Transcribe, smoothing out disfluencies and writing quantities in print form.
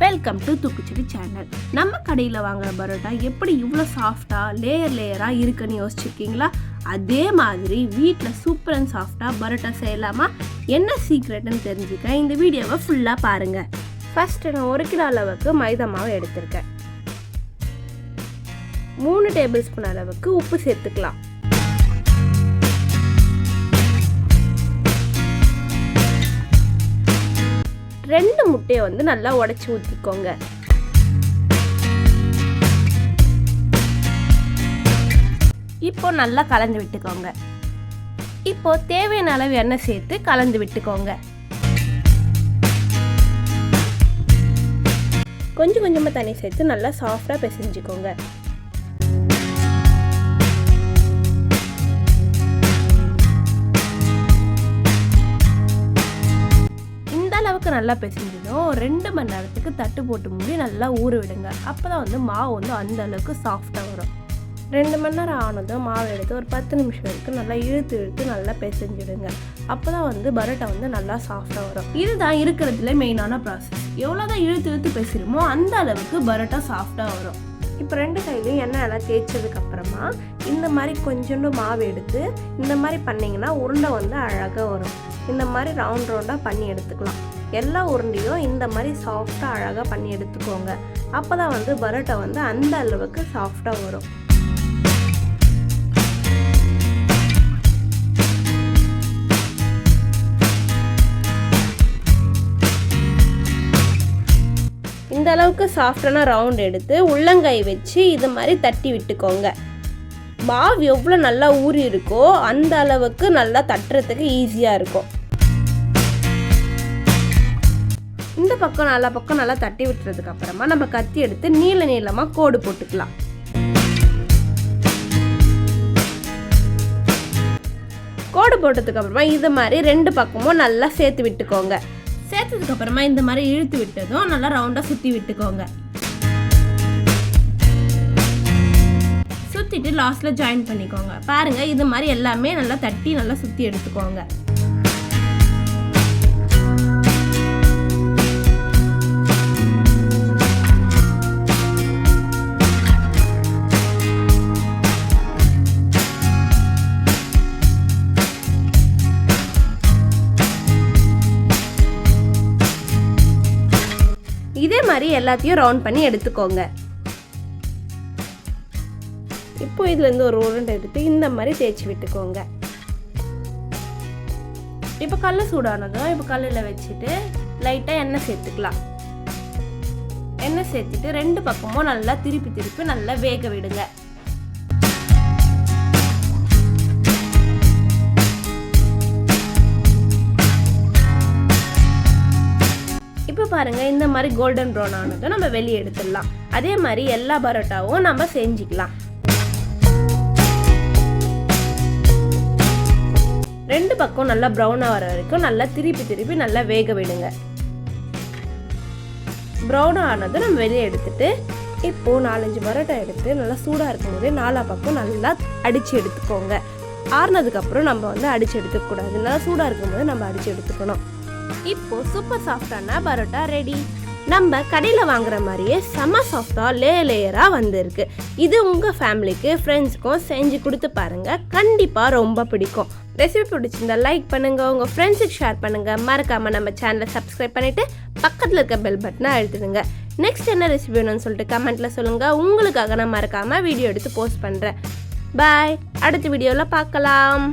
Welcome to தூக்கு channel. நம்ம கடையில் வாங்குற பரோட்டா எப்படி இவ்வளோ சாஃப்டாக லேயராக இருக்குன்னு யோசிச்சுருக்கீங்களா? அதே மாதிரி வீட்டில் சூப்பர் அண்ட் சாஃப்டாக பரோட்டா செய்யலாமா? என்ன சீக்ரெட்னு தெரிஞ்சுக்க இந்த வீடியோவை ஃபுல்லாக பாருங்கள். ஃபஸ்ட்டு நான் 1 கிலோ அளவுக்கு மைதா மாவு எடுத்திருக்கேன். 3 டேபிள் ஸ்பூன் அளவுக்கு உப்பு சேர்த்துக்கலாம். ரெண்டு முட்டையை நல்லா உடைச்சி ஊற்றிக்கோங்க. இப்போ நல்லா கலந்து விட்டுக்கோங்க. இப்போ தேவையான அளவு எண்ணெய் சேர்த்து கலந்து விட்டுக்கோங்க. கொஞ்சம் கொஞ்சமாக தண்ணி சேர்த்து நல்லா சாஃப்டாக பிசைஞ்சுக்கோங்க. நல்லா பிசைஞ்சிடும். 2 மணி நேரத்துக்கு தட்டு போட்டு மூடி நல்லா ஊற விடுங்க. அப்போ தான் மாவு அந்த அளவுக்கு சாஃப்டாக வரும். 2 மணி நேரம் ஆனதும் மாவு எடுத்து ஒரு 10 நிமிஷம் வரைக்கும் நல்லா இழுத்து நல்லா பிசைஞ்சிடுங்க. அப்போ தான் பரோட்டா நல்லா சாஃப்டாக வரும். இதுதான் இருக்கிறதுல மெயினான ப்ராசஸ். எவ்வளோதான் இழுத்து பிசைறோமோ அந்த அளவுக்கு பரோட்டா சாஃப்டாக வரும். இப்போ 2 கையிலையும் எண்ணெய் நல்லா தேய்ச்சதுக்கப்புறமா இந்த மாதிரி கொஞ்சோண்டு மாவு எடுத்து இந்த மாதிரி பண்ணிங்கன்னா உருண்டை அழகாக வரும். இந்த மாதிரி ரவுண்டாக பண்ணி எடுத்துக்கலாம். எல்லா உருண்டையும் இந்த மாதிரி சாஃப்டாக அழகாக பண்ணி எடுத்துக்கோங்க. அப்போ தான் பரோட்டா அந்த அளவுக்கு சாஃப்டாக வரும். இந்த அளவுக்கு சாஃப்டான ரவுண்ட் எடுத்து உள்ளங்கை வச்சு இது மாதிரி தட்டி விட்டுக்கோங்க. மாவு எவ்வளோ நல்லா ஊறி இருக்கோ அந்த அளவுக்கு நல்லா தட்டுறதுக்கு ஈஸியாக இருக்கும். இந்த பக்கம் நல்லா தட்டி விட்டுறதுக்கு அப்புறமா நம்ம கத்தி எடுத்து நீளமாக கோடு போட்டுக்கலாம். கோடு போட்டதுக்கு அப்புறமா இது மாதிரி 2 பக்கமும் நல்லா சேர்த்து விட்டுக்கோங்க. சேர்த்ததுக்கு அப்புறமா இந்த மாதிரி இழுத்து விட்டதும் நல்லா ரவுண்டாக சுற்றி விட்டுக்கோங்க. சுற்றிட்டு லாஸ்ட்டில் ஜாயின் பண்ணிக்கோங்க. பாருங்கள், இது மாதிரி எல்லாமே நல்லா தட்டி நல்லா சுற்றி எடுத்துக்கோங்க. இதே மாதிரி எல்லாத்தையும் ரவுண்ட் பண்ணி எடுத்துக்கோங்க. இப்போ இதுலேருந்து ஒரு உருண்டை எடுத்து இந்த மாதிரி தேய்ச்சி விட்டுக்கோங்க. இப்போ கல் சூடானதும் இப்போ கல்லில் வச்சுட்டு லைட்டாக எண்ணெய் சேர்த்துக்கலாம். எண்ணெய் சேர்த்துட்டு 2 பக்கமும் நல்லா திருப்பி நல்லா வேக விடுங்க. இப்போ பாருங்க, இந்த மாதிரி கோல்டன் ப்ரௌன் ஆனதும் நம்ம வெளியே எடுத்துடலாம். அதே மாதிரி எல்லா பரோட்டாவும் நம்ம செஞ்சுக்கலாம். 2 பக்கம் நல்லா ப்ரௌனாக வர வரைக்கும் நல்லா திருப்பி நல்லா வேக விடுங்க. ப்ரௌனாக ஆனதும் நம்ம வெளியே எடுத்துட்டு இப்போ 4-5 பரோட்டா எடுத்து நல்லா சூடாக இருக்கும்போது 4 பக்கம் நல்லா அடித்து எடுத்துக்கோங்க. ஆறுனதுக்கப்புறம் நம்ம அடித்து எடுத்துக்கூடாது. நல்லா சூடாக இருக்கும்போது நம்ம அடித்து எடுத்துக்கணும். இப்போ சூப்பர் சாஃப்டான பரோட்டா ரெடி. நம்ம கடையில் வாங்குற மாதிரியே செம்ம சாஃப்டாக லேயராக வந்திருக்கு. இது உங்கள் ஃபேமிலிக்கு ஃப்ரெண்ட்ஸுக்கும் செஞ்சு கொடுத்து பாருங்கள். கண்டிப்பாக ரொம்ப பிடிக்கும். ரெசிபி பிடிச்சிருந்தா லைக் பண்ணுங்கள், உங்கள் ஃப்ரெண்ட்ஸுக்கு ஷேர் பண்ணுங்கள். மறக்காமல் நம்ம சேனலை சப்ஸ்கிரைப் பண்ணிவிட்டு பக்கத்தில் இருக்க பெல் பட்டனை அழுத்திடுங்க. நெக்ஸ்ட் என்ன ரெசிபி வேணும்னு சொல்லிட்டு கமெண்ட்டில் சொல்லுங்கள். உங்களுக்காக நான் மறக்காமல் வீடியோ எடுத்து போஸ்ட் பண்ணுறேன். பாய், அடுத்த வீடியோவில் பார்க்கலாம்.